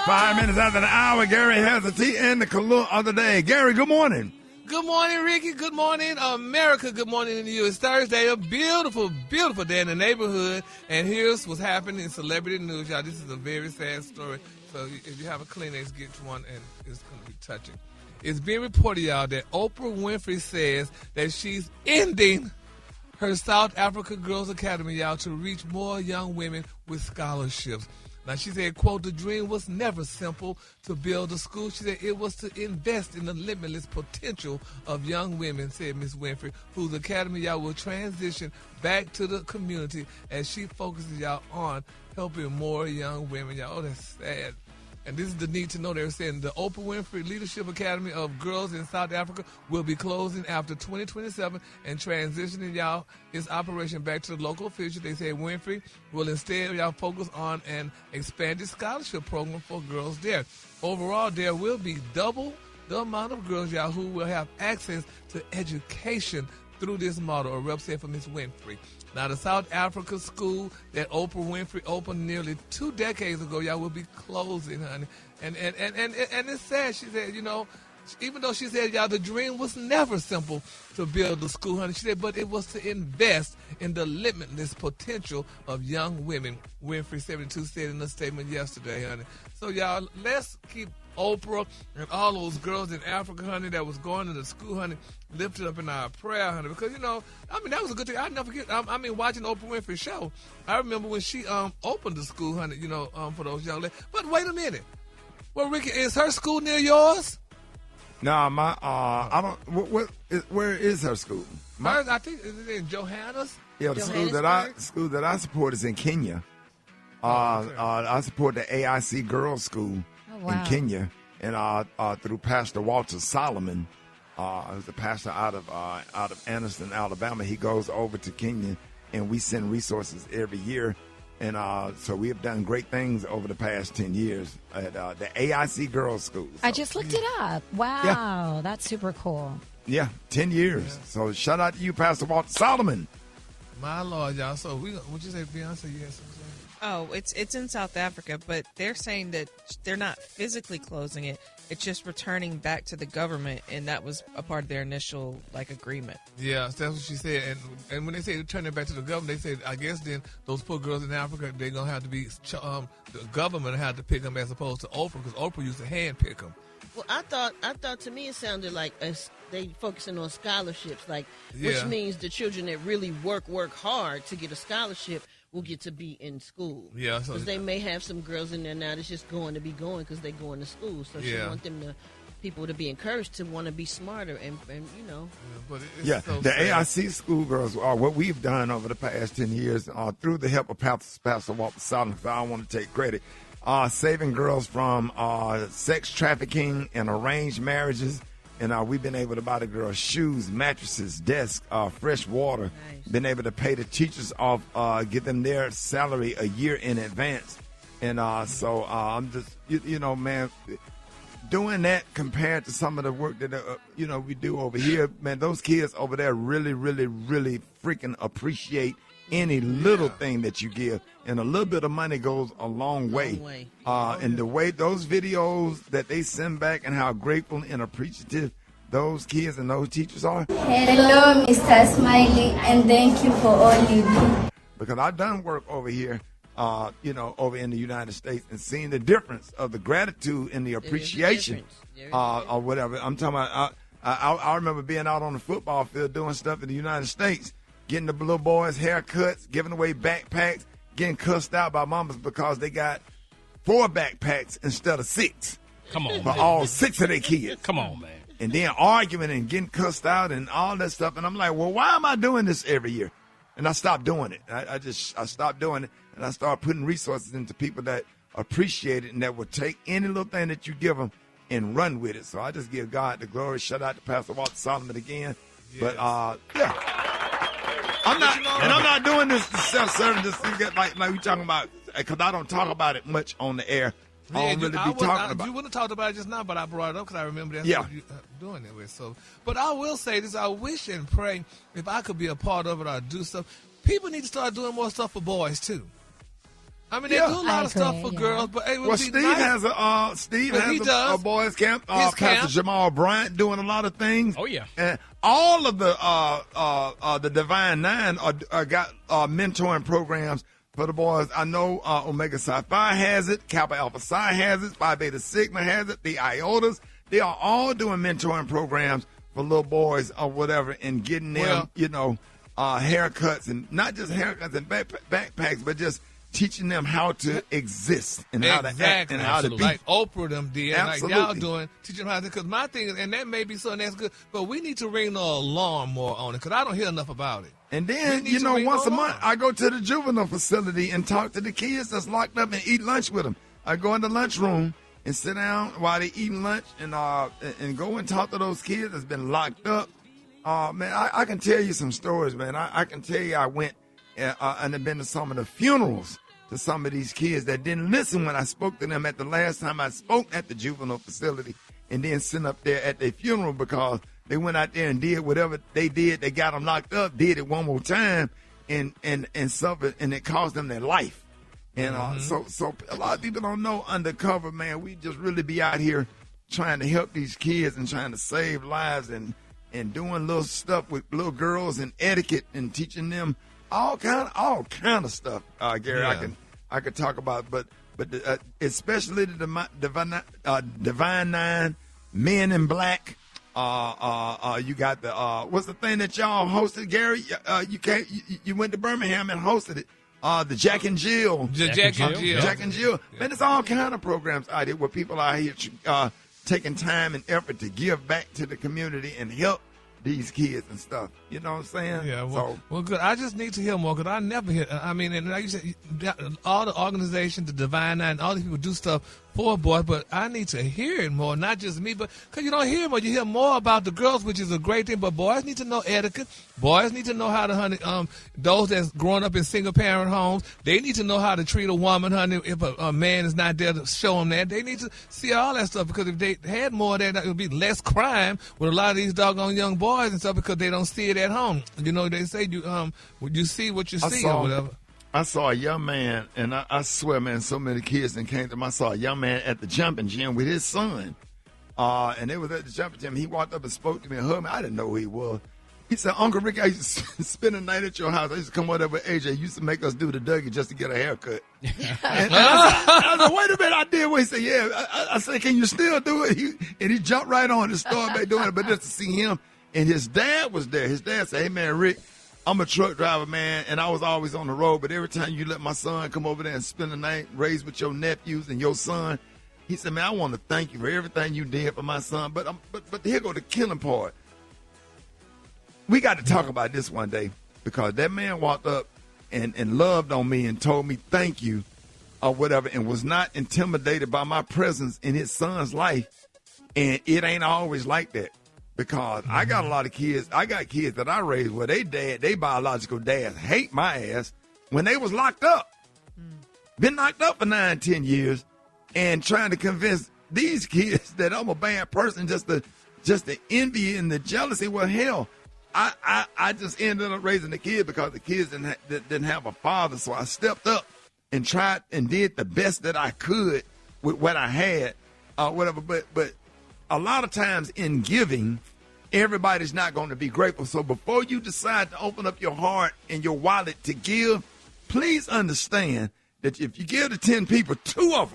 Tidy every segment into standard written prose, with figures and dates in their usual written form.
5 minutes after the hour, Gary has the tea and the color of the day. Gary, good morning. Good morning, Ricky. Good morning, America. Good morning to you. It's Thursday, a beautiful, beautiful day in the neighborhood. And here's what's happening in celebrity news, y'all. This is a very sad story. So if you have a Kleenex, get one, and it's going to be touching. It's being reported, y'all, that Oprah Winfrey says that she's ending her South Africa Girls Academy, y'all, to reach more young women with scholarships. Now, she said, quote, "The dream was never simple to build a school." She said it was to invest in the limitless potential of young women, said Ms. Winfrey, whose academy, y'all, will transition back to the community as she focuses, y'all, on helping more young women. Y'all, oh, that's sad. And this is the need to know. They're saying the Oprah Winfrey Leadership Academy of Girls in South Africa will be closing after 2027 and transitioning, y'all, its operation back to the local officials. They say Winfrey will instead, y'all, focus on an expanded scholarship program for girls there. Overall, there will be double the amount of girls, y'all, who will have access to education through this model, a rep said for Ms. Winfrey. Now, the South Africa school that Oprah Winfrey opened nearly 2 decades ago, y'all, will be closing, honey. And it's sad. She said, you know, even though she said, y'all, the dream was never simple to build the school, honey. She said, but it was to invest in the limitless potential of young women, Winfrey 72 said in a statement yesterday, honey. So, y'all, let's keep Oprah and all those girls in Africa, honey, that was going to the school, honey, lifted up in our prayer, honey, because, you know, I mean, that was a good thing. I'll never forget, I mean, watching Oprah Winfrey show, I remember when she opened the school, honey, you know, for those young ladies. But wait a minute. Well, Ricky, is her school near yours? No, I don't, where is her school? Hers, I think, is it in Johannesburg? Yeah, the school that I support is in Kenya. I support the AIC Girls School. Wow. In Kenya, and through Pastor Walter Solomon, who's a pastor out of Anderson, Alabama. He goes over to Kenya, and we send resources every year. And so we have done great things over the past 10 years at the AIC Girls School. So. I just looked it up. Wow, yeah. That's super cool. Yeah, 10 years. Yeah. So shout out to you, Pastor Walter Solomon. My Lord, y'all. So what'd you say, Beyonce? You had something? Oh, it's in South Africa, but they're saying that they're not physically closing it. It's just returning back to the government, and that was a part of their initial agreement. Yeah, that's what she said. And when they say returning back to the government, they said, I guess then those poor girls in Africa, they're gonna have to be the government had to pick them as opposed to Oprah, because Oprah used to hand pick them. Well, I thought to me it sounded like they focusing on scholarships, which means the children that really work hard to get a scholarship will get to be in school. Yeah, because they may have some girls in there now that's just going to be going because they're going to school. So she want people to be encouraged to want to be smarter and you know. Yeah, but the AIC schoolgirls are what we've done over the past 10 years through the help of Pastor Walter Solomon. I don't want to take credit. Saving girls from sex trafficking and arranged marriages. And we've been able to buy the girls shoes, mattresses, desks, fresh water. Nice. Been able to pay the teachers off, give them their salary a year in advance. And so I'm just, you know, man, doing that compared to some of the work that, we do over here, man, those kids over there really, really, really freaking appreciate any little thing that you give, and a little bit of money goes a long way. And the way those videos that they send back and how grateful and appreciative those kids and those teachers are. Hello, Mr. Smiley, and thank you for all you do. Because I've done work over here, over in the United States, and seeing the difference of the gratitude and the appreciation or whatever. I'm talking about, I remember being out on the football field doing stuff in the United States, getting the little boys haircuts, giving away backpacks, getting cussed out by mamas because they got 4 backpacks instead of 6. Come on, for man. all 6 of their kids. Come on, man. And then arguing and getting cussed out and all that stuff. And I'm like, well, why am I doing this every year? And I stopped doing it. I stopped doing it, and I started putting resources into people that appreciate it and that will take any little thing that you give them and run with it. So I just give God the glory. Shout out to Pastor Walter Solomon again. Yes. But, I'm not doing this to self-serving. Just like we talking about, because I don't talk about it much on the air. I don't really be talking about it. You wouldn't have talked about it just now, but I brought it up because I remember that's what you're doing it with. So, but I will say this: I wish and pray if I could be a part of it or do stuff. People need to start doing more stuff for boys too. I mean, they do a lot of stuff for girls, but it would be Steve nice. has a boys camp. Pastor Jamal Bryant doing a lot of things. Oh yeah, and all of the Divine Nine are got mentoring programs for the boys. I know Omega Psi Phi has it, Kappa Alpha Psi has it, Phi Beta Sigma has it, the Iotas. They are all doing mentoring programs for little boys or whatever, and getting them, haircuts, and not just haircuts and backpacks, but just teaching them how to exist and how to act and how to be. Like Oprah them did. Absolutely. Like y'all doing, teach them how to, because my thing is, and that may be something that's good, but we need to ring the alarm more on it, because I don't hear enough about it. And then, once a month, I go to the juvenile facility and talk to the kids that's locked up and eat lunch with them. I go in the lunchroom and sit down while they eating lunch and go and talk to those kids that's been locked up. Man, I can tell you some stories, man. I can tell you I went and have been to some of the funerals to some of these kids that didn't listen when I spoke to them at the last time I spoke at the juvenile facility, and then sitting up there at their funeral because they went out there and did whatever they did. They got them locked up, did it one more time, and suffered, and it cost them their life. And so a lot of people don't know undercover, man. We just really be out here trying to help these kids and trying to save lives and doing little stuff with little girls and etiquette and teaching them all kind of stuff, Gary. Yeah. I could talk about, but especially the Divine Nine, Men in Black. You got the what's the thing that y'all hosted, Gary? You went to Birmingham and hosted it. The Jack and Jill. Jack and Jill. Man, it's all kind of programs out here where people are here taking time and effort to give back to the community and help these kids and stuff. You know what I'm saying? Yeah, well, good. I just need to hear more, because I never hear. I mean, and like you said, all the organizations, the Divine Nine, all these people do stuff for boys, but I need to hear it more, not just me, but because you don't hear more. You hear more about the girls, which is a great thing, but boys need to know etiquette. Boys need to know how to, honey, those that's growing up in single-parent homes, they need to know how to treat a woman, honey, if a man is not there to show them that. They need to see all that stuff, because if they had more of that, it would be less crime with a lot of these doggone young boys and stuff, because they don't see it at home. You know, they say you see what you see or whatever. I saw a young man, and I swear, man, so many kids that came to him. I saw a young man at the jumping gym with his son. And they was at the jumping gym. He walked up and spoke to me and hugged me. I didn't know who he was. He said, Uncle Rick, I used to spend a night at your house. I used to come over with AJ. Used to make us do the Dougie just to get a haircut. And I said, wait a minute, I did what he said. Yeah. I said, can you still do it? And he jumped right on and started back doing it. But just to see him, and his dad was there. His dad said, hey, man, Rick, I'm a truck driver, man, and I was always on the road, but every time you let my son come over there and spend the night, raised with your nephews and your son, he said, man, I want to thank you for everything you did for my son. But here go the killing part. We got to talk about this one day, because that man walked up and loved on me and told me thank you or whatever, and was not intimidated by my presence in his son's life. And it ain't always like that. Because I got a lot of kids. I got kids that I raised where they biological dads hate my ass when they was locked up. Been locked up for 9-10 years, and trying to convince these kids that I'm a bad person, just the envy and the jealousy. Well, hell, I just ended up raising the kid because the kids didn't have a father. So I stepped up and tried and did the best that I could with what I had, whatever. But a lot of times in giving, everybody's not going to be grateful. So before you decide to open up your heart and your wallet to give, please understand that if you give to 10 people, two of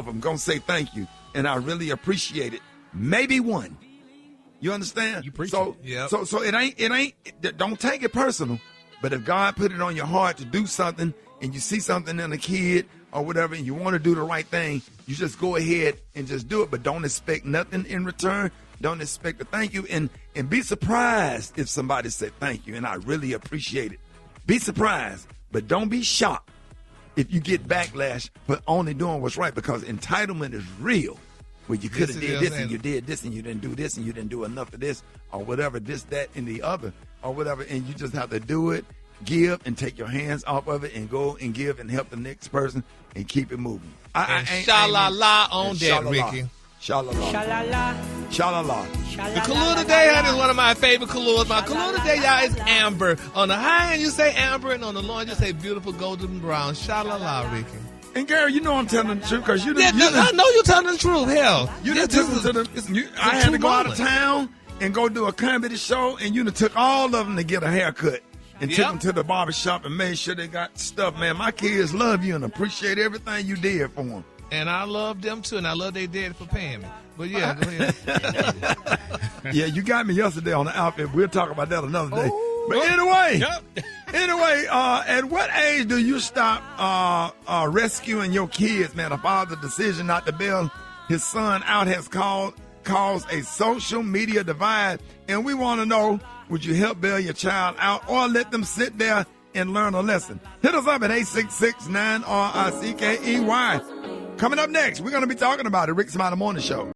them going to say thank you, and I really appreciate it. Maybe one. You understand? You appreciate it. So it ain't, don't take it personal. But if God put it on your heart to do something, and you see something in a kid or whatever, and you want to do the right thing, you just go ahead and just do it. But don't expect nothing in return. Don't expect a thank you. And be surprised if somebody said thank you, and I really appreciate it. Be surprised, but don't be shocked if you get backlash for only doing what's right, because entitlement is real. Well, you could have did this, and you did this, and you didn't do this, and you didn't do enough of this, or whatever, this, that, and the other, or whatever. And you just have to do it, give, and take your hands off of it, and go and give and help the next person and keep it moving. Sha-la-la on that, Ricky. Sha-la-la. Sha-la-la, Sha-la-la. The color today, honey, is one of my favorite colors. My color today, y'all, is amber. On the high end, you say amber, and on the low end, you say beautiful golden brown. Sha-la-la, Ricky. And Gary, you know I'm telling the truth because I know you're telling the truth. Hell, I had to go out of town and go do a comedy show, and you done took all of them to get a haircut and took them to the barbershop and made sure they got stuff. Man, my kids love you and appreciate everything you did for them. And I love them too, and I love they dad for paying me. But yeah, go ahead. Yeah, you got me yesterday on the outfit. We'll talk about that another day. But anyway, at what age do you stop rescuing your kids, man? A father's decision not to bail his son out has caused a social media divide, and we want to know, would you help bail your child out or let them sit there and learn a lesson? Hit us up at 866-9-RICKEY. Coming up next, we're going to be talking about it. Rick Smiley Morning Show.